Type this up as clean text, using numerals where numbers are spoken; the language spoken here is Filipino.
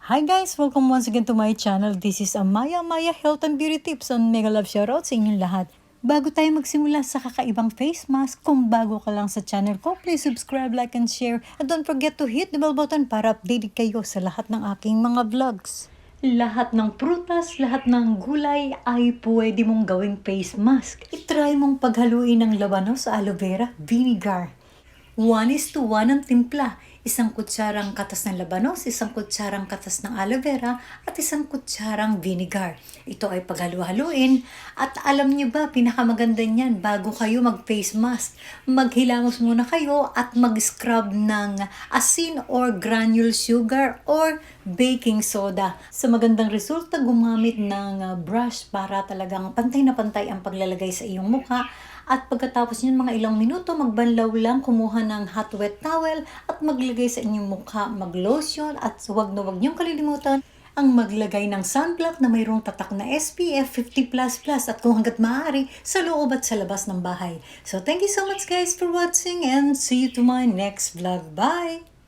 Hi guys! Welcome once again to my channel. This is Amaya Health and Beauty Tips on Mega Love Shoutout sa inyong lahat. Bago tayo magsimula sa kakaibang face mask, kung bago ka lang sa channel ko, please subscribe, like, and share. And don't forget to hit the bell button para updated kayo sa lahat ng aking mga vlogs. Lahat ng prutas, lahat ng gulay ay pwede mong gawing face mask. I-try mong paghaluin ng labanos sa aloe vera, vinegar. 1:1 ang timpla. Isang kutsarang katas ng labanos, isang kutsarang katas ng aloe vera, at isang kutsarang vinegar. Ito ay paghalu-haluin. At alam niyo ba, pinakamaganda niyan, bago kayo mag-face mask, maghilamos muna kayo at mag-scrub ng asin or granule sugar or baking soda. Sa magandang resulta, gumamit ng brush para talagang pantay na pantay ang paglalagay sa iyong mukha. At pagkatapos niyan, mga ilang minuto, magbanlaw lang, kumuha ng hot wet towel at maglagay sa inyong mukha, mag-lotion, at huwag na huwag niyong kalilimutan ang maglagay ng sunblock na mayroong tatak na SPF 50++ at kung hanggat maaari sa loob at sa labas ng bahay. So thank you so much guys for watching and see you to my next vlog. Bye!